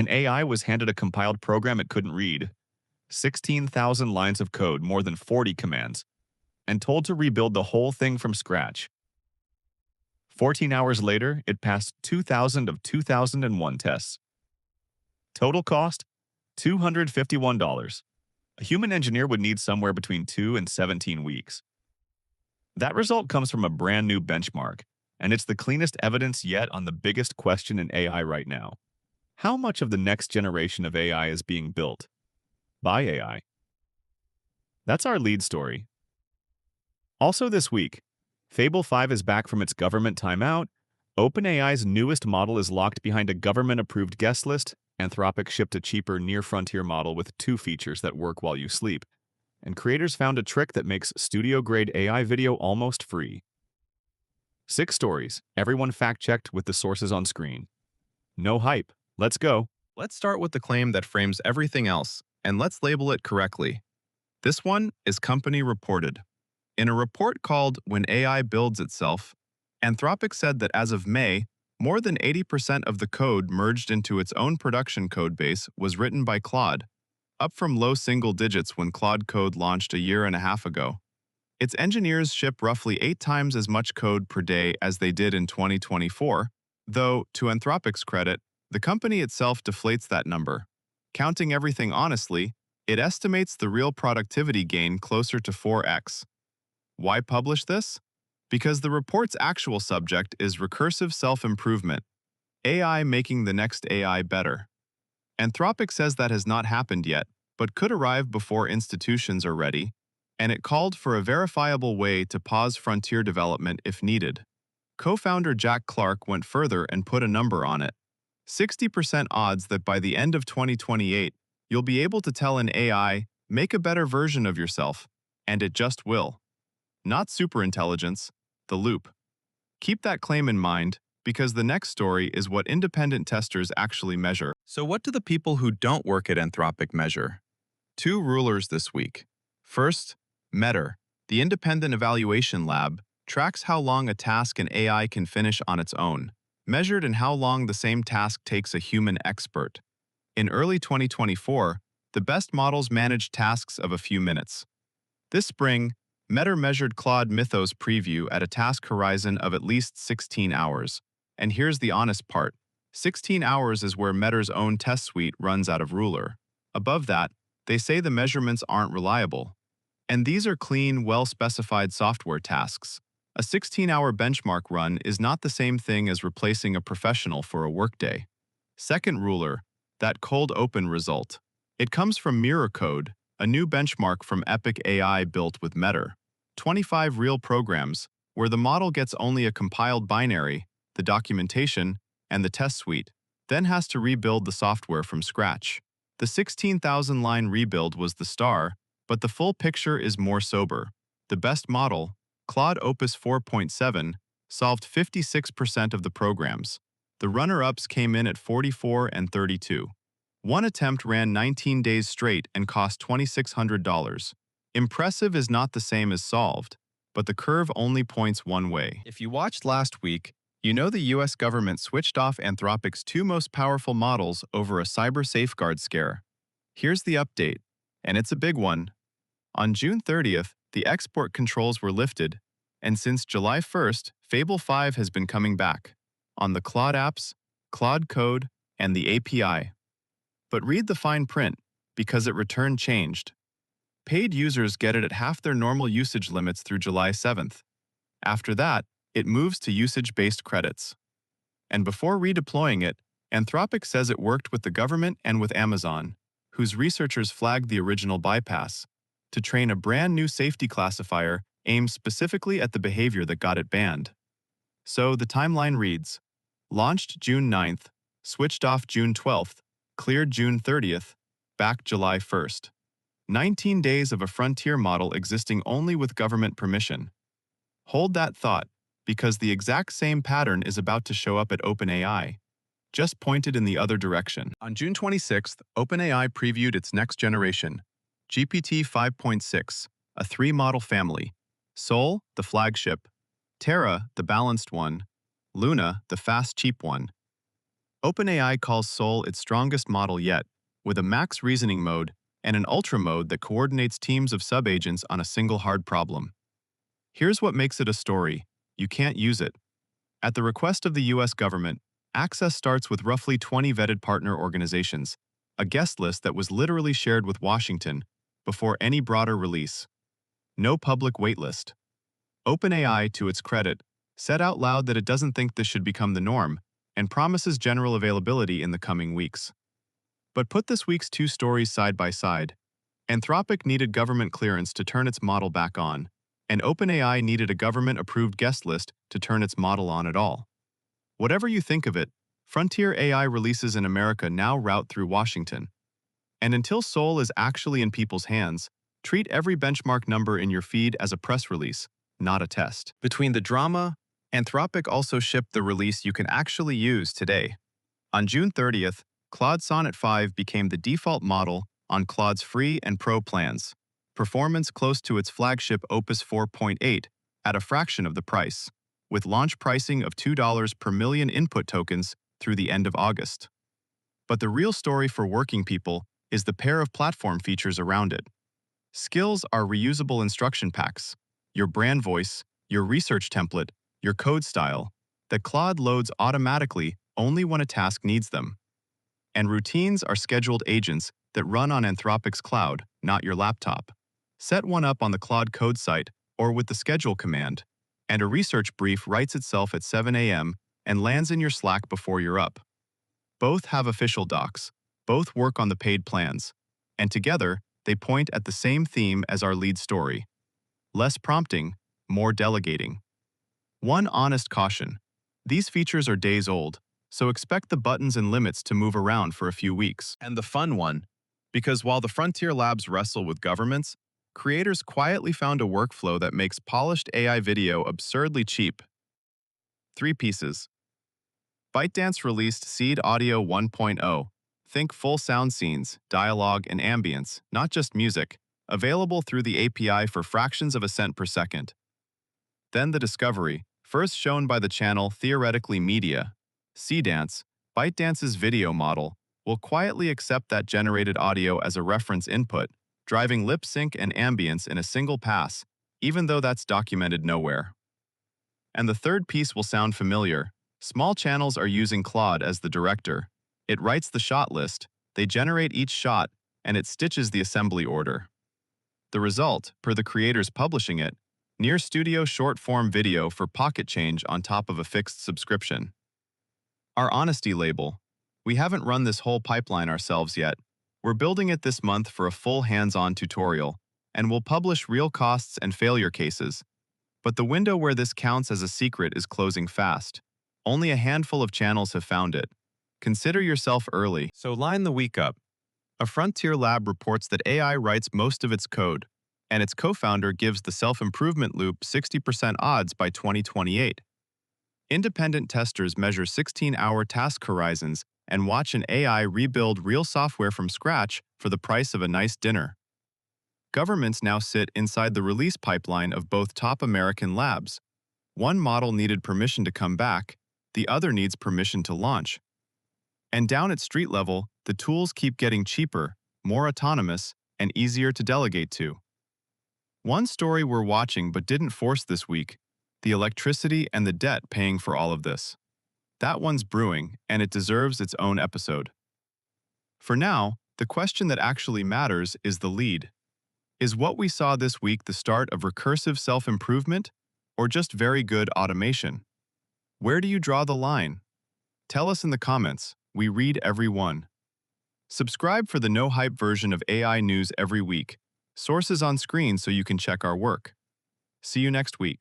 An AI was handed a compiled program it couldn't read, 16,000 lines of code, more than 40 commands, and told to rebuild the whole thing from scratch. 14 hours later, it passed 2,000 of 2001 tests. Total cost? $251. A human engineer would need somewhere between 2 and 17 weeks. That result comes from a brand new benchmark, and it's the cleanest evidence yet on the biggest question in AI right now. How much of the next generation of AI is being built by AI? That's our lead story. Also this week, Fable 5 is back from its government timeout, OpenAI's newest model is locked behind a government-approved guest list, Anthropic shipped a cheaper near-frontier model with 2 features that work while you sleep, and creators found a trick that makes studio-grade AI video almost free. 6 stories, everyone fact-checked with the sources on screen. No hype. Let's go. Let's start with the claim that frames everything else, and let's label it correctly. This one is company reported. In a report called When AI Builds Itself, Anthropic said that as of May, more than 80% of the code merged into its own production codebase was written by Claude, up from low single digits when Claude Code launched a year and a half ago. Its engineers ship roughly 8 times as much code per day as they did in 2024, though, to Anthropic's credit, the company itself deflates that number. Counting everything honestly, it estimates the real productivity gain closer to 4x. Why publish this? Because the report's actual subject is recursive self-improvement, AI making the next AI better. Anthropic says that has not happened yet, but could arrive before institutions are ready, and it called for a verifiable way to pause frontier development if needed. Co-founder Jack Clark went further and put a number on it. 60% odds that by the end of 2028, you'll be able to tell an AI, make a better version of yourself, and it just will. Not superintelligence, the loop. Keep that claim in mind, because the next story is what independent testers actually measure. So what do the people who don't work at Anthropic measure? 2 rulers this week. First, Metter, the independent evaluation lab, tracks how long a task an AI can finish on its own, measured in how long the same task takes a human expert. In early 2024, the best models managed tasks of a few minutes. This spring, Metter measured Claude Mythos preview at a task horizon of at least 16 hours. And here's the honest part. 16 hours is where Metter's own test suite runs out of ruler. Above that, they say the measurements aren't reliable. And these are clean, well-specified software tasks. A 16-hour benchmark run is not the same thing as replacing a professional for a workday. Second ruler, that cold open result. It comes from MirrorCode, a new benchmark from Epic AI built with Metter. 25 real programs, where the model gets only a compiled binary, the documentation, and the test suite, then has to rebuild the software from scratch. The 16,000-line rebuild was the star, but the full picture is more sober. The best model, Claude Opus 4.7, solved 56% of the programs. The runner-ups came in at 44 and 32. One attempt ran 19 days straight and cost $2,600. Impressive is not the same as solved, but the curve only points one way. If you watched last week, you know the US government switched off Anthropic's 2 most powerful models over a cyber safeguard scare. Here's the update, and it's a big one. On June 30th, the export controls were lifted, and since July 1st, Fable 5 has been coming back on the Claude apps, Claude Code, and the API. But read the fine print, because it returned changed. Paid users get it at half their normal usage limits through July 7th. After that, it moves to usage-based credits. And before redeploying it, Anthropic says it worked with the government and with Amazon, whose researchers flagged the original bypass, to train a brand new safety classifier aimed specifically at the behavior that got it banned. So the timeline reads, launched June 9th, switched off June 12th, cleared June 30th, back July 1st. 19 days of a frontier model existing only with government permission. Hold that thought, because the exact same pattern is about to show up at OpenAI, just pointed in the other direction. On June 26th, OpenAI previewed its next generation, GPT 5.6, a 3-model family. Sol, the flagship, Terra, the balanced one, Luna, the fast, cheap one. OpenAI calls Soul its strongest model yet, with a max reasoning mode and an ultra mode that coordinates teams of subagents on a single hard problem. Here's what makes it a story. You can't use it. At the request of the US government, access starts with roughly 20 vetted partner organizations, a guest list that was literally shared with Washington before any broader release. No public waitlist. OpenAI, to its credit, said out loud that it doesn't think this should become the norm and promises general availability in the coming weeks. But put this week's two stories side by side. Anthropic needed government clearance to turn its model back on, and OpenAI needed a government-approved guest list to turn its model on at all. Whatever you think of it, frontier AI releases in America now route through Washington. And until Soul is actually in people's hands, treat every benchmark number in your feed as a press release, not a test. Between the drama, Anthropic also shipped the release you can actually use today. On June 30th, Claude Sonnet 5 became the default model on Claude's free and pro plans, performance close to its flagship Opus 4.8 at a fraction of the price, with launch pricing of $2 per million input tokens through the end of August. But the real story for working people is the pair of platform features around it. Skills are reusable instruction packs, your brand voice, your research template, your code style, that Claude loads automatically only when a task needs them. And routines are scheduled agents that run on Anthropic's cloud, not your laptop. Set one up on the Claude code site or with the schedule command, and a research brief writes itself at 7 a.m. and lands in your Slack before you're up. Both have official docs, both work on the paid plans, and together they point at the same theme as our lead story. Less prompting, more delegating. One honest caution: these features are days old, so expect the buttons and limits to move around for a few weeks. And the fun one, because while the frontier labs wrestle with governments, creators quietly found a workflow that makes polished AI video absurdly cheap. 3 pieces. ByteDance released Seed Audio 1.0. Think full sound scenes, dialogue, and ambience, not just music, available through the API for fractions of a cent per second. Then the discovery, first shown by the channel Theoretically Media, Cdance, ByteDance's video model, will quietly accept that generated audio as a reference input, driving lip sync and ambience in a single pass, even though that's documented nowhere. And the third piece will sound familiar. Small channels are using Claude as the director. It writes the shot list, they generate each shot, and it stitches the assembly order. The result, per the creators publishing it, near studio short-form video for pocket change on top of a fixed subscription. Our honesty label: we haven't run this whole pipeline ourselves yet. We're building it this month for a full hands-on tutorial, and we'll publish real costs and failure cases. But the window where this counts as a secret is closing fast. Only a handful of channels have found it. Consider yourself early. So line the week up. A frontier lab reports that AI writes most of its code, and its co-founder gives the self-improvement loop 60% odds by 2028. Independent testers measure 16-hour task horizons and watch an AI rebuild real software from scratch for the price of a nice dinner. Governments now sit inside the release pipeline of both top American labs. One model needed permission to come back, the other needs permission to launch. And down at street level, the tools keep getting cheaper, more autonomous, and easier to delegate to. One story we're watching but didn't force this week: the electricity and the debt paying for all of this. That one's brewing, and it deserves its own episode. For now, the question that actually matters is the lead. Is what we saw this week the start of recursive self-improvement, or just very good automation? Where do you draw the line? Tell us in the comments. We read every one. Subscribe for the no-hype version of AI news every week. Sources on screen so you can check our work. See you next week.